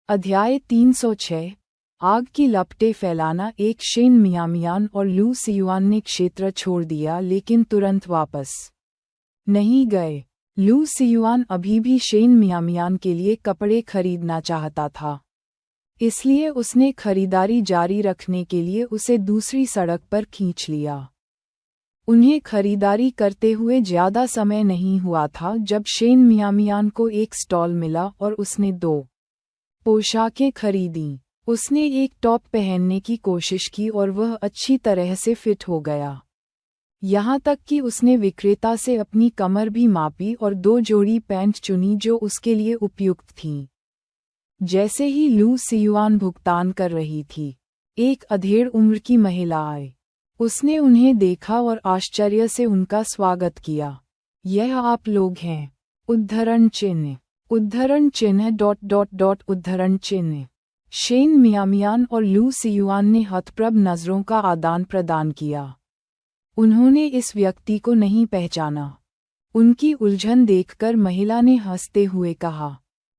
अध्याय 306। आग की लपटें फैलाना। एक शेन मियामियान और लू सियुआन ने क्षेत्र छोड़ दिया लेकिन तुरंत वापस नहीं गए। लू सियुआन अभी भी शेन मियामियान के लिए कपड़े खरीदना चाहता था, इसलिए उसने खरीदारी जारी रखने के लिए उसे दूसरी सड़क पर खींच लिया। उन्हें खरीदारी करते हुए ज्यादा समय नहीं हुआ था जब शेन मियामियान को एक स्टॉल मिला और उसने 2 पोशाकें खरीदीं। उसने एक टॉप पहनने की कोशिश की और वह अच्छी तरह से फिट हो गया। यहाँ तक कि उसने विक्रेता से अपनी कमर भी मापी और 2 जोड़ी पैंट चुनी जो उसके लिए उपयुक्त थीं। जैसे ही लू सियुआन भुगतान कर रही थी, एक अधेड़ उम्र की महिला आई। उसने उन्हें देखा और आश्चर्य से उनका स्वागत किया। यह आप लोग हैं? उद्धरण चिन्ह उद्धरण चिन्ह। शेन मियामियान और लू सियुआन ने हतप्रभ नजरों का आदान प्रदान किया। उन्होंने इस व्यक्ति को नहीं पहचाना। उनकी उलझन देखकर महिला ने हंसते हुए कहा,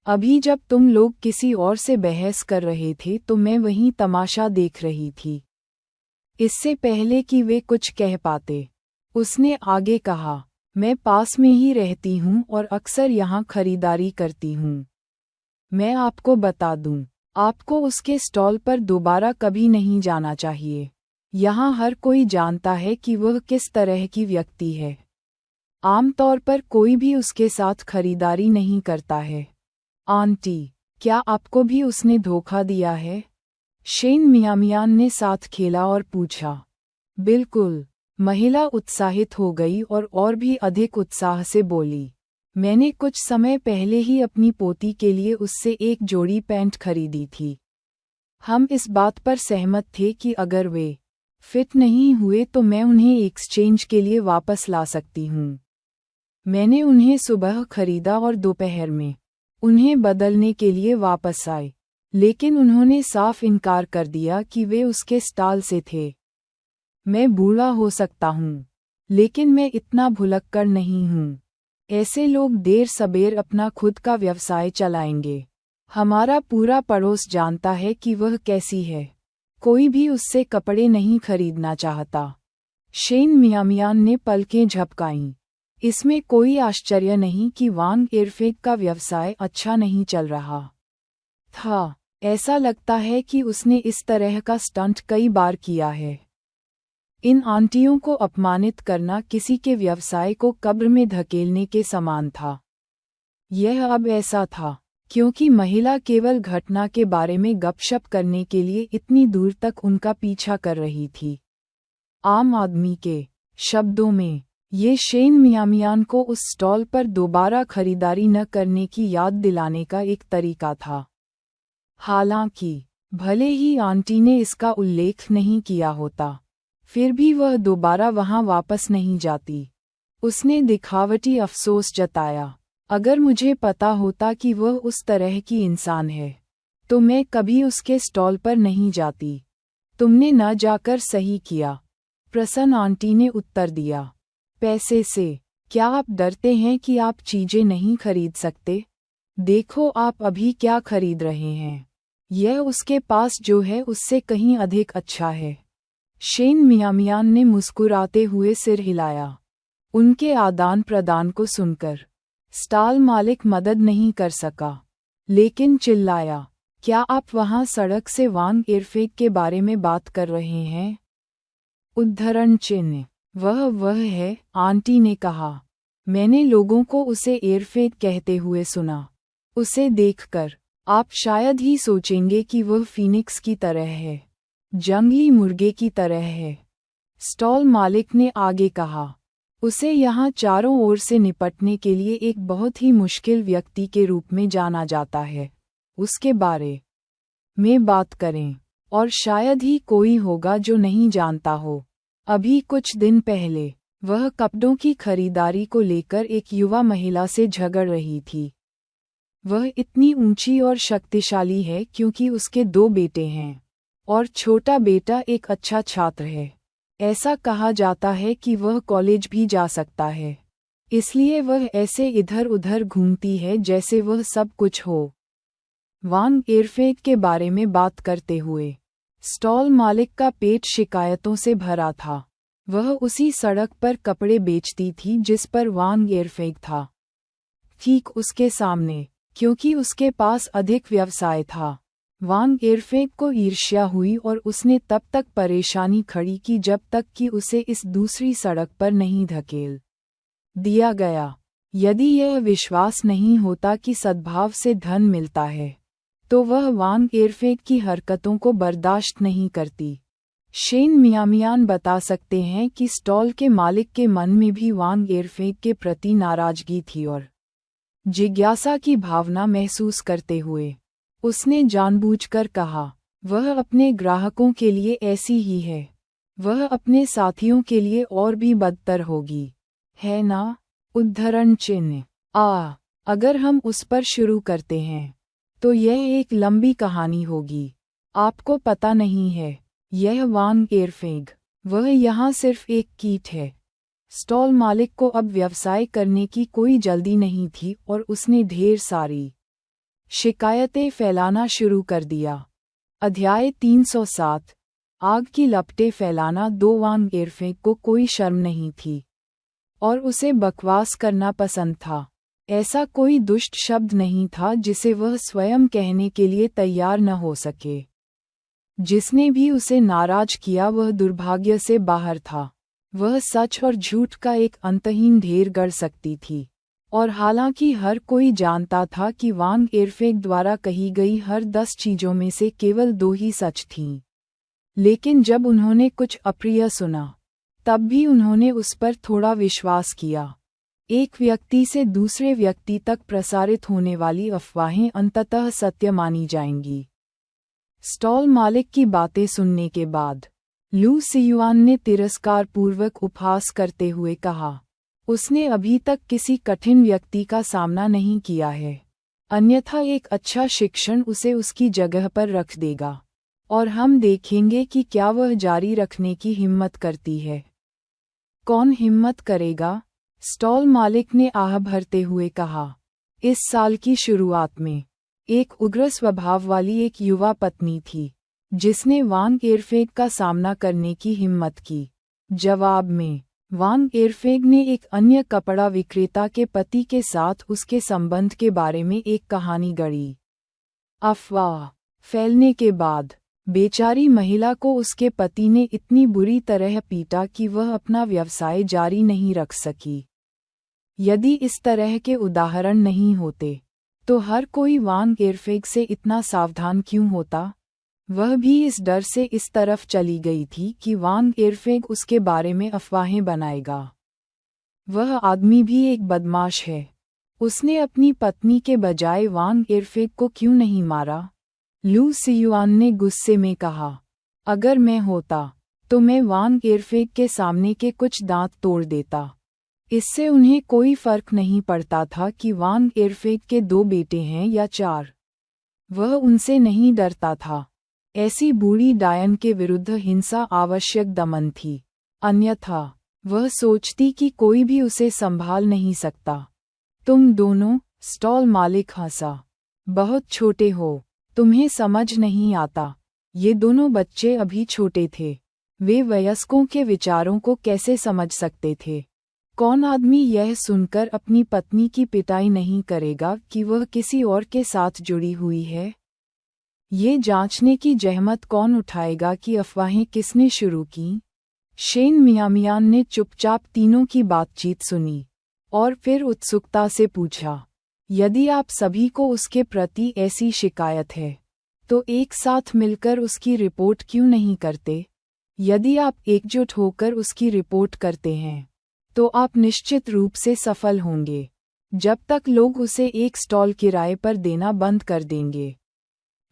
अभी जब तुम लोग किसी और से बहस कर रहे थे तो मैं वहीं तमाशा देख रही थी, इससे पहले कि वे कुछ कह पाते। उसने आगे कहा, मैं पास में ही रहती हूँ और अक्सर यहाँ खरीदारी करती हूँ। मैं आपको बता दूँ, आपको उसके स्टॉल पर दोबारा कभी नहीं जाना चाहिए। यहाँ हर कोई जानता है कि वह किस तरह की व्यक्ति है। आमतौर पर कोई भी उसके साथ खरीदारी नहीं करता है। आंटी, क्या आपको भी उसने धोखा दिया है? शेन मियामियान ने साथ खेला और पूछा। बिल्कुल। महिला उत्साहित हो गई और भी अधिक उत्साह से बोली, मैंने कुछ समय पहले ही अपनी पोती के लिए उससे एक जोड़ी पैंट खरीदी थी। हम इस बात पर सहमत थे कि अगर वे फिट नहीं हुए तो मैं उन्हें एक्सचेंज के लिए वापस ला सकती हूँ। मैंने उन्हें सुबह खरीदा और दोपहर में उन्हें बदलने के लिए वापस आए, लेकिन उन्होंने साफ इनकार कर दिया कि वे उसके स्टॉल से थे। मैं बूढ़ा हो सकता हूँ, लेकिन मैं इतना भुलक्कड़ नहीं हूँ। ऐसे लोग देर सबेर अपना खुद का व्यवसाय चलाएंगे। हमारा पूरा पड़ोस जानता है कि वह कैसी है। कोई भी उससे कपड़े नहीं खरीदना चाहता। शेन मियामियान ने पलकें झपकाईं। इसमें कोई आश्चर्य नहीं कि वांग इरफेक का व्यवसाय अच्छा नहीं चल रहा था। ऐसा लगता है कि उसने इस तरह का स्टंट कई बार किया है। इन आंटियों को अपमानित करना किसी के व्यवसाय को कब्र में धकेलने के समान था। यह अब ऐसा था क्योंकि महिला केवल घटना के बारे में गपशप करने के लिए इतनी दूर तक उनका पीछा कर रही थी। आम आदमी के शब्दों में, ये शेन मियामियान को उस स्टॉल पर दोबारा खरीदारी न करने की याद दिलाने का एक तरीका था। हालांकि भले ही आंटी ने इसका उल्लेख नहीं किया होता, फिर भी वह दोबारा वहां वापस नहीं जाती। उसने दिखावटी अफसोस जताया, अगर मुझे पता होता कि वह उस तरह की इंसान है, तो मैं कभी उसके स्टॉल पर नहीं जाती। तुमने न जाकर सही किया, प्रसन्न आंटी ने उत्तर दिया। पैसे से? क्या आप डरते हैं कि आप चीजें नहीं खरीद सकते? देखो आप अभी क्या खरीद रहे हैं। यह उसके पास जो है उससे कहीं अधिक अच्छा है। शेन मियामियान ने मुस्कुराते हुए सिर हिलाया। उनके आदान प्रदान को सुनकर स्टॉल मालिक मदद नहीं कर सका, लेकिन चिल्लाया, क्या आप वहां सड़क से वांग इरफेक के बारे में बात कर रहे हैं? उद्धरण चिन्ह। वह है, आंटी ने कहा। मैंने लोगों को उसे इरफेक कहते हुए सुना। उसे देखकर आप शायद ही सोचेंगे कि वह फीनिक्स की तरह है, जंगली मुर्गे की तरह है। स्टॉल मालिक ने आगे कहा, उसे यहाँ चारों ओर से निपटने के लिए एक बहुत ही मुश्किल व्यक्ति के रूप में जाना जाता है। उसके बारे में बात करें, और शायद ही कोई होगा जो नहीं जानता हो। अभी कुछ दिन पहले वह कपड़ों की खरीदारी को लेकर एक युवा महिला से झगड़ रही थी। वह इतनी ऊंची और शक्तिशाली है क्योंकि उसके 2 बेटे हैं और छोटा बेटा एक अच्छा छात्र है। ऐसा कहा जाता है कि वह कॉलेज भी जा सकता है, इसलिए वह ऐसे इधर उधर घूमती है जैसे वह सब कुछ हो। वान एयरफेक के बारे में बात करते हुए। स्टॉल मालिक का पेट शिकायतों से भरा था। वह उसी सड़क पर कपड़े बेचती थी जिस पर वान एयरफेक था, ठीक उसके सामने, क्योंकि उसके पास अधिक व्यवसाय था। वान एयरफेक को ईर्ष्या हुई और उसने तब तक परेशानी खड़ी की जब तक कि उसे इस दूसरी सड़क पर नहीं धकेल दिया गया। यदि यह विश्वास नहीं होता कि सद्भाव से धन मिलता है, तो वह वान एयरफेक की हरकतों को बर्दाश्त नहीं करती। शेन मियामियान बता सकते हैं कि स्टॉल के मालिक के मन में भी वान एयरफेक के प्रति नाराजगी थी और जिज्ञासा की भावना महसूस करते हुए उसने जानबूझकर कहा, वह अपने ग्राहकों के लिए ऐसी ही है। वह अपने साथियों के लिए और भी बदतर होगी, है ना? उद्धरण चिन्ह। अगर हम उस पर शुरू करते हैं तो यह एक लंबी कहानी होगी। आपको पता नहीं है, यह वान एयरफेक, वह यहाँ सिर्फ एक कीट है। स्टॉल मालिक को अब व्यवसाय करने की कोई जल्दी नहीं थी और उसने ढेर सारी शिकायतें फैलाना शुरू कर दिया। अध्याय 307। आग की लपटें फैलाना। वान एयरफेक को कोई शर्म नहीं थी और उसे बकवास करना पसंद था। ऐसा कोई दुष्ट शब्द नहीं था जिसे वह स्वयं कहने के लिए तैयार न हो सके। जिसने भी उसे नाराज किया वह दुर्भाग्य से बाहर था। वह सच और झूठ का एक अंतहीन ढेर गढ़ सकती थी, और हालांकि हर कोई जानता था कि वान एयरफेक द्वारा कही गई हर 10 चीजों में से केवल 2 ही सच थीं। लेकिन जब उन्होंने कुछ अप्रिय सुना, तब भी उन्होंने उस पर थोड़ा विश्वास किया। एक व्यक्ति से दूसरे व्यक्ति तक प्रसारित होने वाली अफवाहें अंततः सत्य मानी जाएंगी। स्टॉल मालिक की बातें सुनने के बाद लू सियुआन ने तिरस्कारपूर्वक उपहास करते हुए कहा, उसने अभी तक किसी कठिन व्यक्ति का सामना नहीं किया है, अन्यथा एक अच्छा शिक्षण उसे उसकी जगह पर रख देगा, और हम देखेंगे कि क्या वह जारी रखने की हिम्मत करती है। कौन हिम्मत करेगा? स्टॉल मालिक ने आह भरते हुए कहा। इस साल की शुरुआत में एक उग्र स्वभाव वाली एक युवा पत्नी थी जिसने वान एयरफेक का सामना करने की हिम्मत की। जवाब में वान एयरफेक ने एक अन्य कपड़ा विक्रेता के पति के साथ उसके संबंध के बारे में एक कहानी गढ़ी। अफवाह फैलने के बाद बेचारी महिला को उसके पति ने इतनी बुरी तरह पीटा कि वह अपना व्यवसाय जारी नहीं रख सकी। यदि इस तरह के उदाहरण नहीं होते तो हर कोई वान एयरफेक से इतना सावधान क्यों होता? वह भी इस डर से इस तरफ चली गई थी कि वान एयरफेक उसके बारे में अफवाहें बनाएगा। वह आदमी भी एक बदमाश है। उसने अपनी पत्नी के बजाय वान एयरफेक को क्यों नहीं मारा? लू सियुआन ने गुस्से में कहा, अगर मैं होता तो मैं वान एयरफेक के सामने के कुछ दांत तोड़ देता। इससे उन्हें कोई फर्क नहीं पड़ता था कि वान एयरफेक के 2 बेटे हैं या 4। वह उनसे नहीं डरता था। ऐसी बूढ़ी डायन के विरुद्ध हिंसा आवश्यक दमन थी, अन्यथा वह सोचती कि कोई भी उसे संभाल नहीं सकता। तुम दोनों, स्टॉल मालिक हंसा, बहुत छोटे हो, तुम्हें समझ नहीं आता। ये दोनों बच्चे अभी छोटे थे, वे वयस्कों के विचारों को कैसे समझ सकते थे? कौन आदमी यह सुनकर अपनी पत्नी की पिटाई नहीं करेगा कि वह किसी और के साथ जुड़ी हुई है? ये जांचने की जहमत कौन उठाएगा कि अफवाहें किसने शुरू की? शेन मियामियान ने चुपचाप तीनों की बातचीत सुनी और फिर उत्सुकता से पूछा, यदि आप सभी को उसके प्रति ऐसी शिकायत है, तो एक साथ मिलकर उसकी रिपोर्ट क्यों नहीं करते? यदि आप एकजुट होकर उसकी रिपोर्ट करते हैं, तो आप निश्चित रूप से सफल होंगे। जब तक लोग उसे एक स्टॉल किराए पर देना बंद कर देंगे,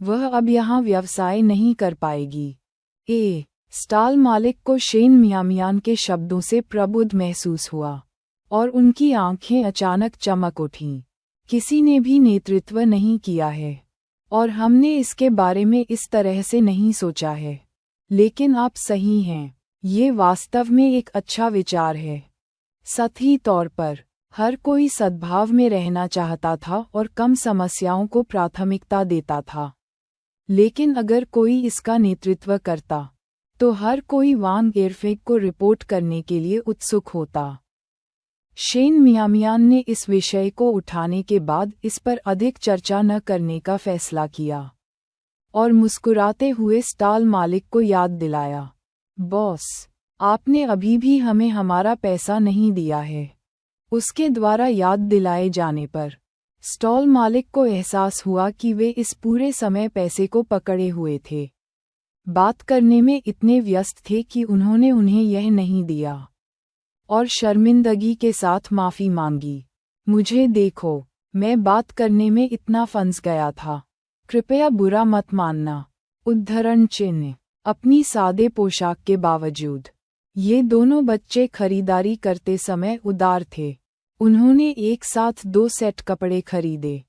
वह अब यहाँ व्यवसाय नहीं कर पाएगी। स्टॉल मालिक को शेन मियामियान के शब्दों से प्रबुद्ध महसूस हुआ और उनकी आंखें अचानक चमक उठीं। किसी ने भी नेतृत्व नहीं किया है और हमने इसके बारे में इस तरह से नहीं सोचा है, लेकिन आप सही हैं, ये वास्तव में एक अच्छा विचार है। सतही तौर पर हर कोई सद्भाव में रहना चाहता था और कम समस्याओं को प्राथमिकता देता था। लेकिन अगर कोई इसका नेतृत्व करता, तो हर कोई वान एयरफेक को रिपोर्ट करने के लिए उत्सुक होता। शेन मियामियान ने इस विषय को उठाने के बाद इस पर अधिक चर्चा न करने का फैसला किया और मुस्कुराते हुए स्टॉल मालिक को याद दिलाया, बॉस, आपने अभी भी हमें हमारा पैसा नहीं दिया है। उसके द्वारा याद दिलाए जाने पर स्टॉल मालिक को एहसास हुआ कि वे इस पूरे समय पैसे को पकड़े हुए थे। बात करने में इतने व्यस्त थे कि उन्होंने उन्हें यह नहीं दिया और शर्मिंदगी के साथ माफ़ी मांगी। मुझे देखो, मैं बात करने में इतना फंस गया था। कृपया बुरा मत मानना। उद्धरण चिन्ह। अपनी सादे पोशाक के बावजूद ये दोनों बच्चे खरीदारी करते समय उदार थे। उन्होंने एक साथ 2 सेट कपड़े खरीदे।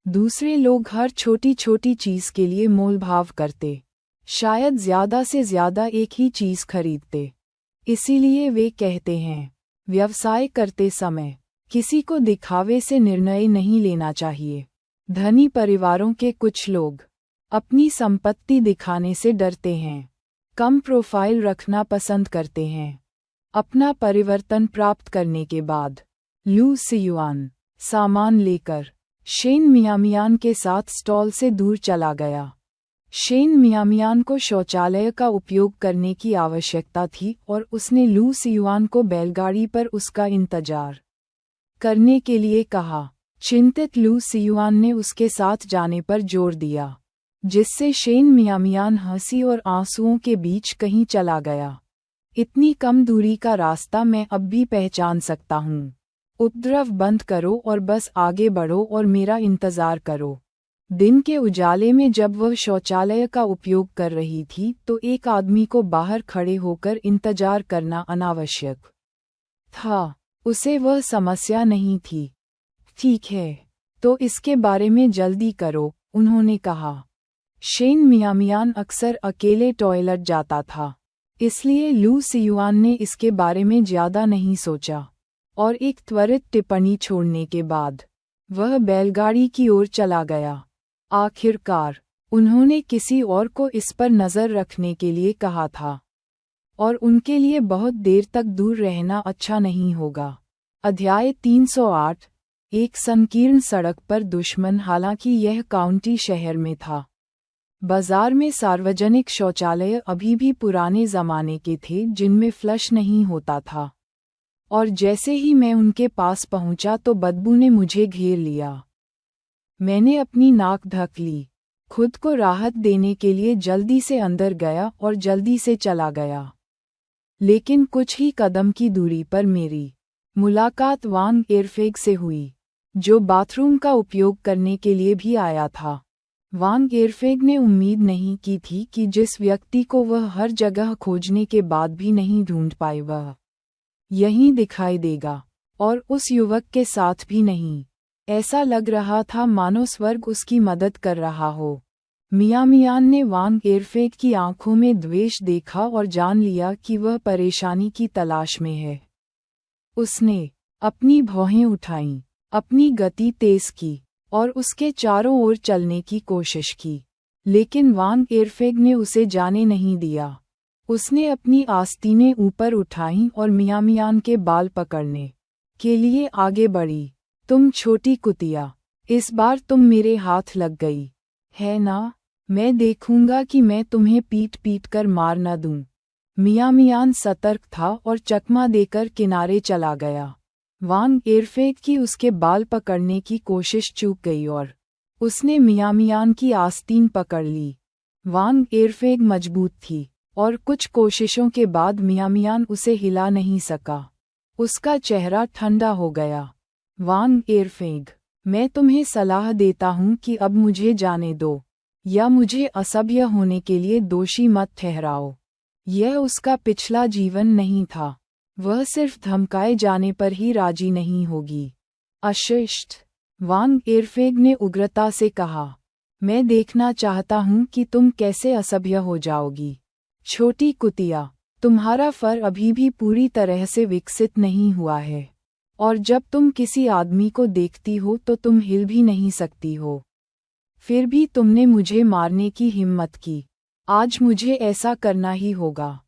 दूसरे लोग हर छोटी छोटी चीज़ के लिए मोलभाव करते, शायद ज़्यादा से ज़्यादा एक ही चीज़ खरीदते। इसीलिए वे कहते हैं, व्यवसाय करते समय किसी को दिखावे से निर्णय नहीं लेना चाहिए। धनी परिवारों के कुछ लोग अपनी संपत्ति दिखाने से डरते हैं, कम प्रोफाइल रखना पसंद करते हैं। अपना परिवर्तन प्राप्त करने के बाद लू सियुआन सामान लेकर शेन मियामियान के साथ स्टॉल से दूर चला गया। शेन मियामियान को शौचालय का उपयोग करने की आवश्यकता थी और उसने लू सियुआन को बैलगाड़ी पर उसका इंतजार करने के लिए कहा। चिंतित लू सियुआन ने उसके साथ जाने पर जोर दिया, जिससे शेन मियामियान हंसी और आंसुओं के बीच कहीं चला गया। इतनी कम दूरी का रास्ता मैं अब भी पहचान सकता हूँ। उपद्रव बंद करो और बस आगे बढ़ो और मेरा इंतजार करो। दिन के उजाले में जब वह शौचालय का उपयोग कर रही थी तो एक आदमी को बाहर खड़े होकर इंतजार करना अनावश्यक था। उसे वह समस्या नहीं थी। ठीक है, तो इसके बारे में जल्दी करो, उन्होंने कहा। शेन मियामियान अक्सर अकेले टॉयलेट जाता था, इसलिए लू सियुआन ने इसके बारे में ज़्यादा नहीं सोचा और एक त्वरित टिप्पणी छोड़ने के बाद वह बैलगाड़ी की ओर चला गया। आखिरकार उन्होंने किसी और को इस पर नज़र रखने के लिए कहा था और उनके लिए बहुत देर तक दूर रहना अच्छा नहीं होगा। अध्याय 308। एक संकीर्ण सड़क पर दुश्मन। हालांकि यह काउंटी शहर में था। बाजार में सार्वजनिक शौचालय अभी भी पुराने ज़माने के थे जिनमें फ्लश नहीं होता था, और जैसे ही मैं उनके पास पहुंचा तो बदबू ने मुझे घेर लिया। मैंने अपनी नाक ढक ली, खुद को राहत देने के लिए जल्दी से अंदर गया और जल्दी से चला गया। लेकिन कुछ ही कदम की दूरी पर मेरी मुलाकात वांग एयरफेग से हुई, जो बाथरूम का उपयोग करने के लिए भी आया था। वांग एयरफेग ने उम्मीद नहीं की थी कि जिस व्यक्ति को वह हर जगह खोजने के बाद भी नहीं ढूंढ पाए वह यहीं दिखाई देगा, और उस युवक के साथ भी नहीं। ऐसा लग रहा था मानो स्वर्ग उसकी मदद कर रहा हो। मियामियान ने वांग एयरफेग की आंखों में द्वेष देखा और जान लिया कि वह परेशानी की तलाश में है। उसने अपनी भौहें उठाईं, अपनी गति तेज की और उसके चारों ओर चलने की कोशिश की, लेकिन वांग एयरफेग ने उसे जाने नहीं दिया। उसने अपनी आस्तीनें ऊपर उठाईं और मियामियान के बाल पकड़ने के लिए आगे बढ़ी। तुम छोटी कुतिया, इस बार तुम मेरे हाथ लग गई है ना? मैं देखूंगा कि मैं तुम्हें पीट पीट कर मार न दूं। मियामियान सतर्क था और चकमा देकर किनारे चला गया। वांग एयरफेग की उसके बाल पकड़ने की कोशिश चूक गई और उसने मियामियान की आस्तीन पकड़ ली। वांग एयरफेग मजबूत थी और कुछ कोशिशों के बाद मियामियान उसे हिला नहीं सका। उसका चेहरा ठंडा हो गया। वांग एयरफेग, मैं तुम्हें सलाह देता हूँ कि अब मुझे जाने दो, या मुझे असभ्य होने के लिए दोषी मत ठहराओ। यह उसका पिछला जीवन नहीं था। वह सिर्फ धमकाए जाने पर ही राजी नहीं होगी। अशिष्ट, वांग एयरफेग ने उग्रता से कहा, मैं देखना चाहता हूँ कि तुम कैसे असभ्य हो जाओगी। छोटी कुतिया, तुम्हारा फर अभी भी पूरी तरह से विकसित नहीं हुआ है। और जब तुम किसी आदमी को देखती हो तो तुम हिल भी नहीं सकती हो। फिर भी तुमने मुझे मारने की हिम्मत की। आज मुझे ऐसा करना ही होगा।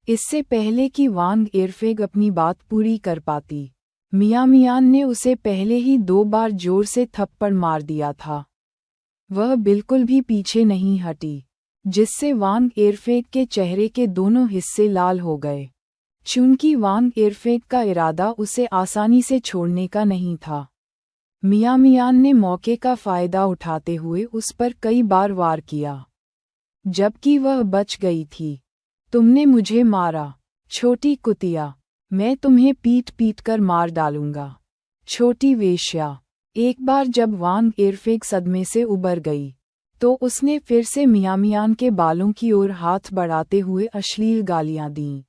इससे पहले कि वांग इरफेग अपनी बात पूरी कर पाती, मियां मियान ने उसे पहले ही 2 बार जोर से थप्पड़ मार दिया था। वह बिल्कुल भी पीछे नहीं हटी, जिससे वांग इरफेग के चेहरे के दोनों हिस्से लाल हो गए। चूंकि वांग इरफेग का इरादा उसे आसानी से छोड़ने का नहीं था, मियां मियान ने मौके का फायदा उठाते हुए उस पर कई बार वार किया, जबकि वह बच गई थी। तुमने मुझे मारा, छोटी कुतिया। मैं तुम्हें पीट पीट कर मार डालूंगा, छोटी वेश्या। एक बार जब वांग इरफेग सदमे से उबर गई, तो उसने फिर से मियां मियान के बालों की ओर हाथ बढ़ाते हुए अश्लील गालियां दीं।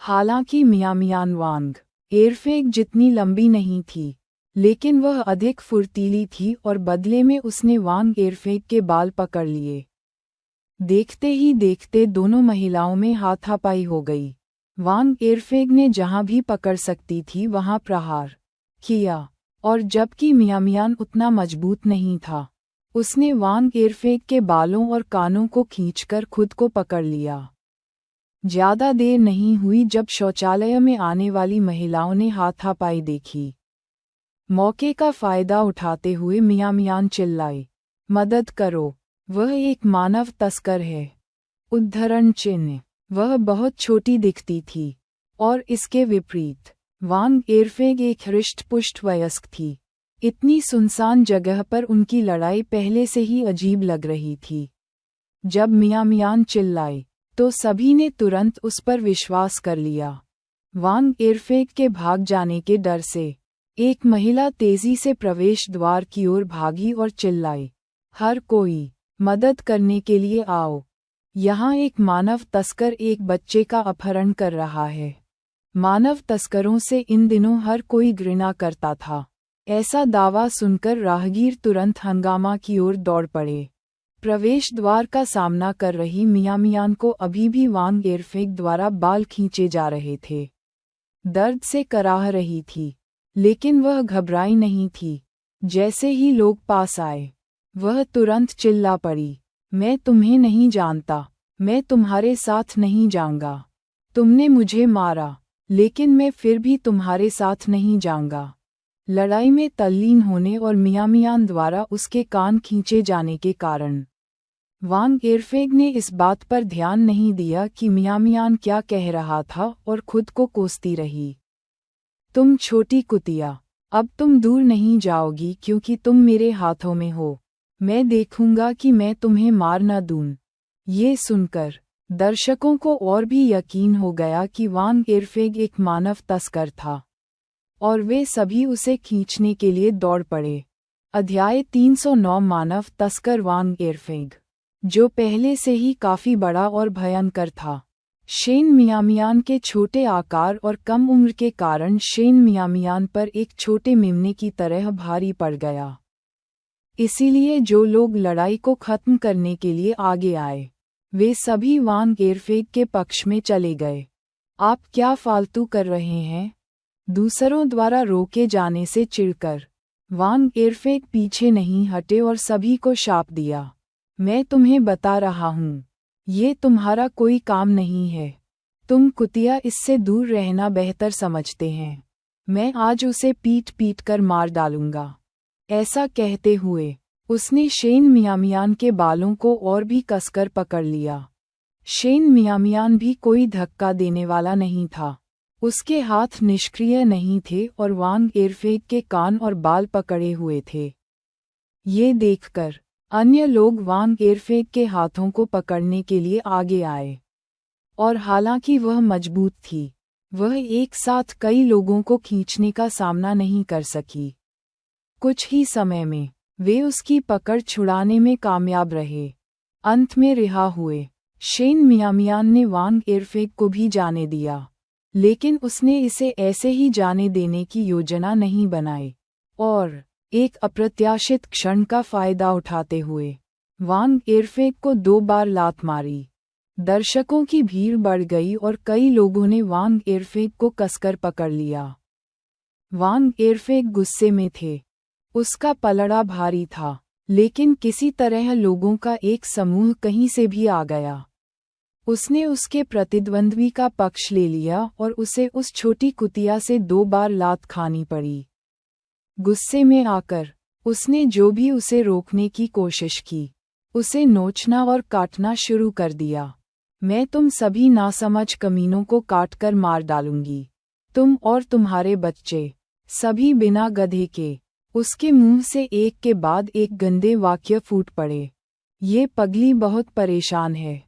हालांकि मियां मियान वांग इरफेग जितनी लंबी नहीं थी, लेकिन वह अधिक फुर्तीली थी और बदले में उसने वांग इरफेग के बाल पकड़ लिए। देखते ही देखते दोनों महिलाओं में हाथापाई हो गई। वांग इरफेग ने जहां भी पकड़ सकती थी वहां प्रहार किया, और जबकि मियां मियान उतना मजबूत नहीं था, उसने वांग इरफेग के बालों और कानों को खींचकर खुद को पकड़ लिया। ज्यादा देर नहीं हुई जब शौचालय में आने वाली महिलाओं ने हाथापाई देखी। मौके का फायदा उठाते हुए मियां मियान चिल्लाए, मदद करो, वह एक मानव तस्कर है। उद्धरण चिन्ह। वह बहुत छोटी दिखती थी, और इसके विपरीत वांग इरफेग एक हृष्ट-पुष्ट वयस्क थी। इतनी सुनसान जगह पर उनकी लड़ाई पहले से ही अजीब लग रही थी। जब मियां मियान चिल्लाए, तो सभी ने तुरंत उस पर विश्वास कर लिया। वांग इरफेग के भाग जाने के डर से एक महिला तेजी से प्रवेश द्वार की ओर भागी और चिल्लाई, हर कोई मदद करने के लिए आओ। यहाँ एक मानव तस्कर एक बच्चे का अपहरण कर रहा है। मानव तस्करों से इन दिनों हर कोई घृणा करता था। ऐसा दावा सुनकर राहगीर तुरंत हंगामा की ओर दौड़ पड़े। प्रवेश द्वार का सामना कर रही मियां मियान को अभी भी वांग इरफेग द्वारा बाल खींचे जा रहे थे। दर्द से कराह रही थी, लेकिन वह घबराई नहीं थी। जैसे ही लोग पास आए, वह तुरंत चिल्ला पड़ी, मैं तुम्हें नहीं जानता, मैं तुम्हारे साथ नहीं जाऊंगा। तुमने मुझे मारा, लेकिन मैं फिर भी तुम्हारे साथ नहीं जाऊंगा। लड़ाई में तल्लीन होने और मियां मियान द्वारा उसके कान खींचे जाने के कारण वांग इरफेग ने इस बात पर ध्यान नहीं दिया कि मियां मियान क्या कह रहा था और खुद को कोसती रही। तुम छोटी कुतिया, अब तुम दूर नहीं जाओगी क्योंकि तुम मेरे हाथों में हो। मैं देखूंगा कि मैं तुम्हें मार न दूं। ये सुनकर दर्शकों को और भी यकीन हो गया कि वांग इरफेग एक मानव तस्कर था, और वे सभी उसे खींचने के लिए दौड़ पड़े। अध्याय 309 मानव तस्कर वांग इरफेग, जो पहले से ही काफी बड़ा और भयंकर था। शेन मियां मियान के छोटे आकार और कम उम्र के कारण शेन मियां मियान पर एक छोटे मेमने की तरह भारी पड़ गया। इसीलिए जो लोग लड़ाई को खत्म करने के लिए आगे आए, वे सभी वांग इरफेग के पक्ष में चले गए। आप क्या फालतू कर रहे हैं? दूसरों द्वारा रोके जाने से चिढ़कर वांग इरफेग पीछे नहीं हटे और सभी को शाप दिया, मैं तुम्हें बता रहा हूँ, ये तुम्हारा कोई काम नहीं है। तुम कुतिया इससे दूर रहना बेहतर समझते हैं। मैं आज उसे पीट पीट कर मार डालूंगा। ऐसा कहते हुए उसने शेन मियां मियान के बालों को और भी कसकर पकड़ लिया। शेन मियां मियान भी कोई धक्का देने वाला नहीं था। उसके हाथ निष्क्रिय नहीं थे और वांग इरफेग के कान और बाल पकड़े हुए थे। ये देखकर अन्य लोग वांग इरफेग के हाथों को पकड़ने के लिए आगे आए, और हालांकि वह मजबूत थी, वह एक साथ कई लोगों को खींचने का सामना नहीं कर सकी। कुछ ही समय में वे उसकी पकड़ छुड़ाने में कामयाब रहे। अंत में रिहा हुए। शेन मियां मियान ने वांग इरफेग को भी जाने दिया, लेकिन उसने इसे ऐसे ही जाने देने की योजना नहीं बनाई, और एक अप्रत्याशित क्षण का फायदा उठाते हुए वांग इरफेग को 2 बार लात मारी। दर्शकों की भीड़ बढ़ गई और कई लोगों ने वांग इरफेग को कसकर पकड़ लिया। वांग एरफेक गुस्से में थे। उसका पलड़ा भारी था, लेकिन किसी तरह लोगों का एक समूह कहीं से भी आ गया। उसने उसके प्रतिद्वंद्वी का पक्ष ले लिया और उसे उस छोटी कुतिया से 2 बार लात खानी पड़ी। गुस्से में आकर उसने जो भी उसे रोकने की कोशिश की, उसे नोचना और काटना शुरू कर दिया। मैं तुम सभी नासमझ कमीनों को काटकर मार डालूंगी, तुम और तुम्हारे बच्चे, सभी बिना गधे के। उसके मुंह से एक के बाद एक गंदे वाक्य फूट पड़े। ये पगली बहुत परेशान है,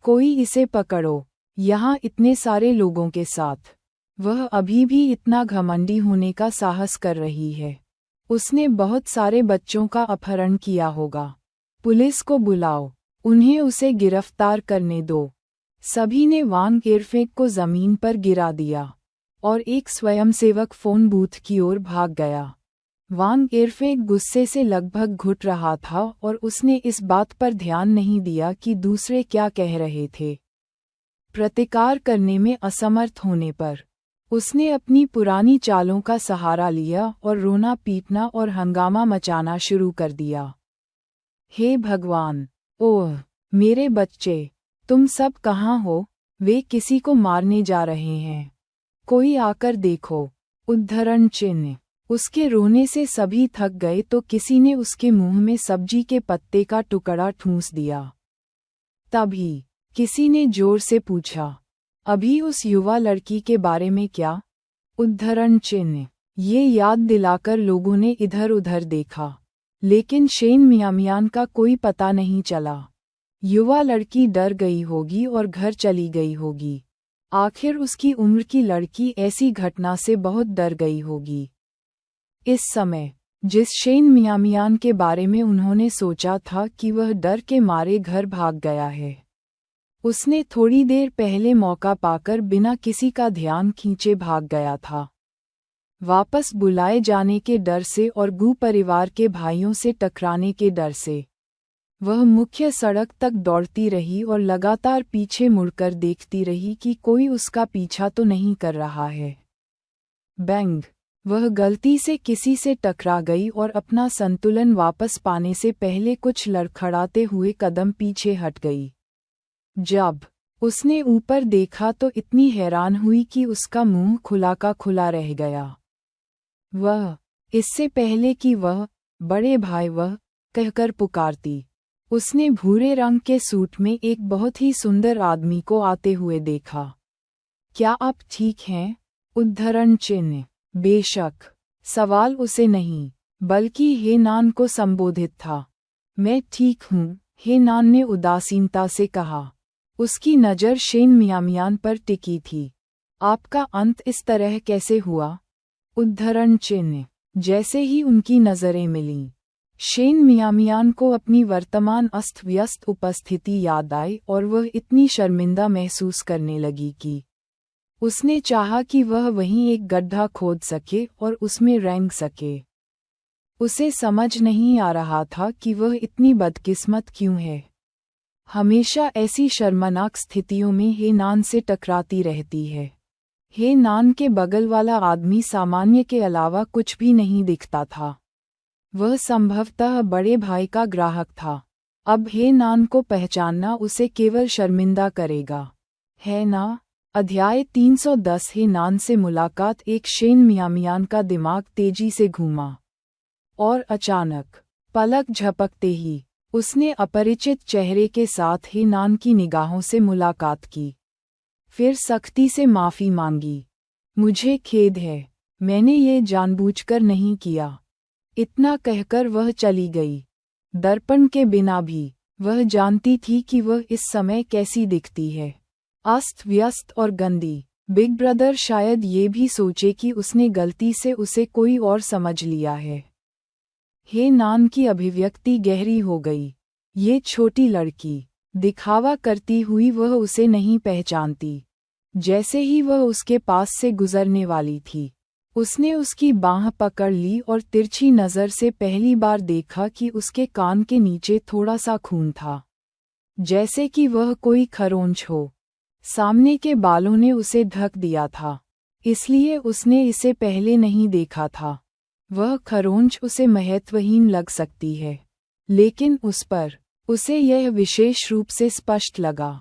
कोई इसे पकड़ो, यहाँ इतने सारे लोगों के साथ वह अभी भी इतना घमंडी होने का साहस कर रही है। उसने बहुत सारे बच्चों का अपहरण किया होगा। पुलिस को बुलाओ, उन्हें उसे गिरफ्तार करने दो। सभी ने वांग एरफेक को जमीन पर गिरा दिया और एक स्वयंसेवक फोन बूथ की ओर भाग गया। वांग एरफेक गुस्से से लगभग घुट रहा था और उसने इस बात पर ध्यान नहीं दिया कि दूसरे क्या कह रहे थे। प्रतिकार करने में असमर्थ होने पर उसने अपनी पुरानी चालों का सहारा लिया और रोना पीटना और हंगामा मचाना शुरू कर दिया। हे भगवान, ओह मेरे बच्चे, तुम सब कहाँ हो? वे किसी को मारने जा रहे हैं, कोई आकर देखो। उद्धरण चिन्ह। उसके रोने से सभी थक गए तो किसी ने उसके मुंह में सब्जी के पत्ते का टुकड़ा ठूंस दिया। तभी किसी ने जोर से पूछा, अभी उस युवा लड़की के बारे में क्या? उद्धरण चिन्ह। ये याद दिलाकर लोगों ने इधर उधर देखा, लेकिन शेन मियामियान का कोई पता नहीं चला। युवा लड़की डर गई होगी और घर चली गई होगी। आखिर उसकी उम्र की लड़की ऐसी घटना से बहुत डर गई होगी। इस समय जिस शेन मियामियान के बारे में उन्होंने सोचा था कि वह डर के मारे घर भाग गया है, उसने थोड़ी देर पहले मौका पाकर बिना किसी का ध्यान खींचे भाग गया था। वापस बुलाए जाने के डर से और गू परिवार के भाइयों से टकराने के डर से वह मुख्य सड़क तक दौड़ती रही और लगातार पीछे मुड़कर देखती रही कि कोई उसका पीछा तो नहीं कर रहा है। बैंग! वह गलती से किसी से टकरा गई और अपना संतुलन वापस पाने से पहले कुछ लड़खड़ाते हुए कदम पीछे हट गई। जब उसने ऊपर देखा तो इतनी हैरान हुई कि उसका मुंह खुला का खुला रह गया। वह इससे पहले कि वह बड़े भाई वह कहकर पुकारती, उसने भूरे रंग के सूट में एक बहुत ही सुंदर आदमी को आते हुए देखा। क्या आप ठीक हैं? उद्धरण चिन्ह। बेशक, सवाल उसे नहीं बल्कि हे नान को संबोधित था। मैं ठीक हूँ, हे नान ने उदासीनता से कहा। उसकी नज़र शेन मियामियान पर टिकी थी। आपका अंत इस तरह कैसे हुआ? उद्धरण चिन्ह। जैसे ही उनकी नज़रें मिलीं, शेन मियामियान को अपनी वर्तमान अस्त व्यस्त उपस्थिति याद आई और वह इतनी शर्मिंदा महसूस करने लगी कि उसने चाहा कि वह वहीं एक गड्ढा खोद सके और उसमें रेंग सके। उसे समझ नहीं आ रहा था कि वह इतनी बदकिस्मत क्यों है। हमेशा ऐसी शर्मनाक स्थितियों में हे नान से टकराती रहती है। हे नान के बगल वाला आदमी सामान्य के अलावा कुछ भी नहीं दिखता था। वह संभवतः बड़े भाई का ग्राहक था। अब हे नान को पहचानना उसे केवल शर्मिंदा करेगा, है ना? अध्याय 310। हे नान से मुलाकात। एक शेन मियामियान का दिमाग तेजी से घूमा और अचानक पलक झपकते ही उसने अपरिचित चेहरे के साथ हे नान की निगाहों से मुलाकात की। फिर सख्ती से माफ़ी मांगी। मुझे खेद है, मैंने ये जानबूझकर नहीं किया। इतना कहकर वह चली गई। दर्पण के बिना भी वह जानती थी कि वह इस समय कैसी दिखती है, अस्त व्यस्त और गंदी। बिग ब्रदर शायद ये भी सोचे कि उसने गलती से उसे कोई और समझ लिया है। हे नान की अभिव्यक्ति गहरी हो गई। ये छोटी लड़की दिखावा करती हुई वह उसे नहीं पहचानती। जैसे ही वह उसके पास से गुजरने वाली थी, उसने उसकी बाँह पकड़ ली और तिरछी नज़र से पहली बार देखा कि उसके कान के नीचे थोड़ा सा खून था, जैसे कि वह कोई खरोंच हो। सामने के बालों ने उसे ढक दिया था। इसलिए उसने इसे पहले नहीं देखा था। वह खरोंच उसे महत्वहीन लग सकती है, लेकिन उस पर उसे यह विशेष रूप से स्पष्ट लगा।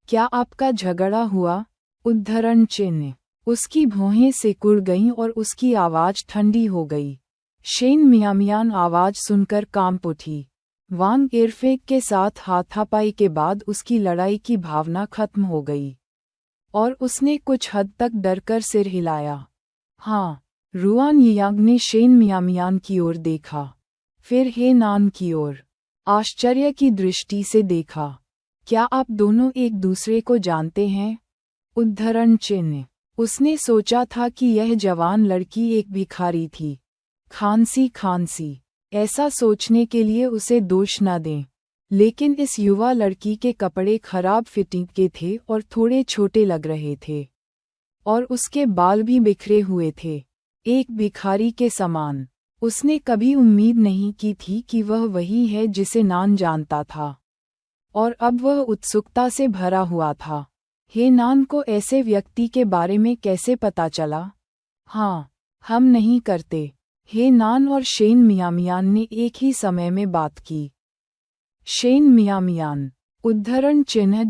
क्या आपका झगड़ा हुआ? उद्धरण चिन्ह। उसकी भौहें सिकुड़ गईं और उसकी आवाज ठंडी हो गई। शेन मियामियान आवाज सुनकर कांप उठी। वांग इरफेक के साथ हाथापाई के बाद उसकी लड़ाई की भावना खत्म हो गई और उसने कुछ हद तक डरकर सिर हिलाया। हाँ, रुआन यियांग ने शेन मियामियान की ओर देखा, फिर हे नान की ओर आश्चर्य की दृष्टि से देखा। क्या आप दोनों एक दूसरे को जानते हैं? उद्धरण चिन्ह। उसने सोचा था कि यह जवान लड़की एक भिखारी थी। खांसी ऐसा सोचने के लिए उसे दोष न दें, लेकिन इस युवा लड़की के कपड़े खराब फिटिंग के थे और थोड़े छोटे लग रहे थे, और उसके बाल भी बिखरे हुए थे, एक भिखारी के समान। उसने कभी उम्मीद नहीं की थी कि वह वही है जिसे नान जानता था, और अब वह उत्सुकता से भरा हुआ था। हे नान को ऐसे व्यक्ति के बारे में कैसे पता चला? हाँ, हम नहीं करते। हे नान और शेन मियामियान ने एक ही समय में बात की। शेन मियामियान। उद्धरण चिन्ह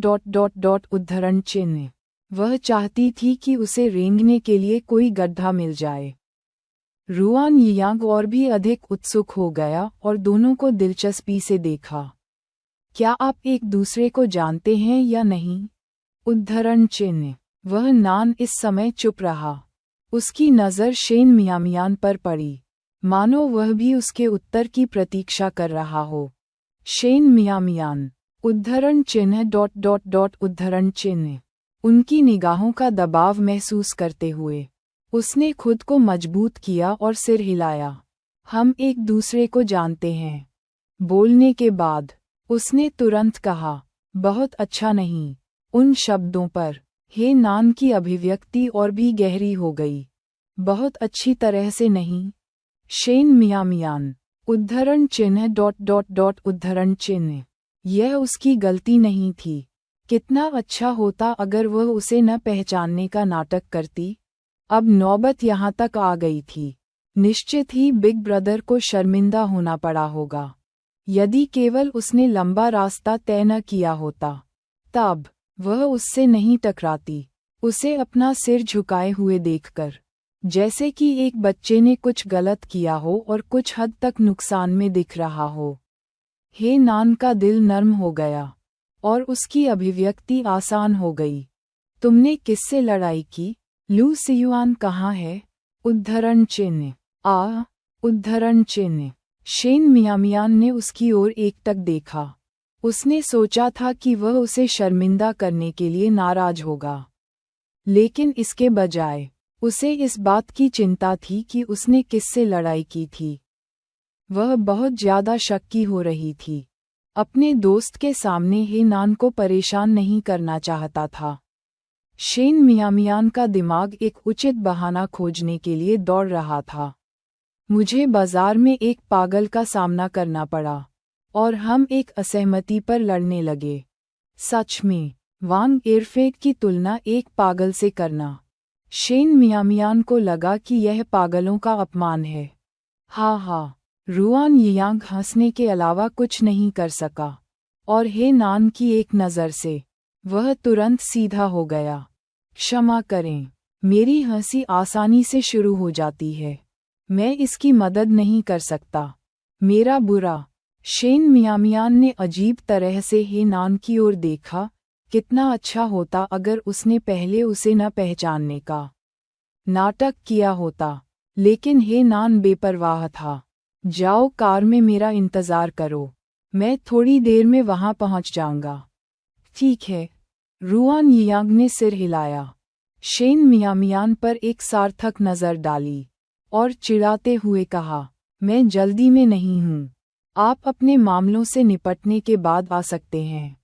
उद्धरण चिन्ह। वह चाहती थी कि उसे रेंगने के लिए कोई गड्ढा मिल जाए। रुआन यियांग और भी अधिक उत्सुक हो गया और दोनों को दिलचस्पी से देखा। क्या आप एक दूसरे को जानते हैं या नहीं? उद्धरण चिन्ह। वह नान इस समय चुप रहा। उसकी नज़र शेन मियामियान पर पड़ी, मानो वह भी उसके उत्तर की प्रतीक्षा कर रहा हो। शेन मियामियान। उद्धरण चिन्ह उद्धरण चिन्ह। उनकी निगाहों का दबाव महसूस करते हुए उसने खुद को मजबूत किया और सिर हिलाया। हम एक दूसरे को जानते हैं। बोलने के बाद उसने तुरंत कहा, बहुत अच्छा नहीं। उन शब्दों पर हे नान की अभिव्यक्ति और भी गहरी हो गई। बहुत अच्छी तरह से नहीं। शेन मियामियान। उद्धरण चिन्ह उद्धरण चिन्ह। यह उसकी गलती नहीं थी। कितना अच्छा होता अगर वह उसे न पहचानने का नाटक करती। अब नौबत यहाँ तक आ गई थी। निश्चित ही बिग ब्रदर को शर्मिंदा होना पड़ा होगा। यदि केवल उसने लंबा रास्ता तय न किया होता, तब वह उससे नहीं टकराती। उसे अपना सिर झुकाए हुए देखकर, जैसे कि एक बच्चे ने कुछ गलत किया हो और कुछ हद तक नुकसान में दिख रहा हो, हे नान का दिल नर्म हो गया और उसकी अभिव्यक्ति आसान हो गई। तुमने किससे लड़ाई की? लू सियुआन कहाँ है? उद्धरण चिन्ह। उद्धरण चिन्ह। शेन मियामियान ने उसकी ओर एकटक देखा। उसने सोचा था कि वह उसे शर्मिंदा करने के लिए नाराज होगा, लेकिन इसके बजाय उसे इस बात की चिंता थी कि उसने किससे लड़ाई की थी। वह बहुत ज्यादा शक्की हो रही थी। अपने दोस्त के सामने हे नान को परेशान नहीं करना चाहता था। शेन मियामियान का दिमाग एक उचित बहाना खोजने के लिए दौड़ रहा था। मुझे बाजार में एक पागल का सामना करना पड़ा और हम एक असहमति पर लड़ने लगे। सच में, वांग इरफेक की तुलना एक पागल से करना। शेन मियामियान को लगा कि यह पागलों का अपमान है। हाँ, रुआन यियांग हंसने के अलावा कुछ नहीं कर सका, और हे नान की एक नज़र से वह तुरंत सीधा हो गया। क्षमा करें, मेरी हंसी आसानी से शुरू हो जाती है। मैं इसकी मदद नहीं कर सकता। मेरा बुरा। शेन मियामियान ने अजीब तरह से हे नान की ओर देखा। कितना अच्छा होता अगर उसने पहले उसे न पहचानने का नाटक किया होता, लेकिन हे नान बेपरवाह था। जाओ, कार में मेरा इंतज़ार करो, मैं थोड़ी देर में वहां पहुंच जाऊंगा। ठीक है। रुआन यियांग ने सिर हिलाया। शेन मियामियान पर एक सार्थक नज़र डाली और चिढ़ाते हुए कहा, मैं जल्दी में नहीं हूँ। आप अपने मामलों से निपटने के बाद आ सकते हैं।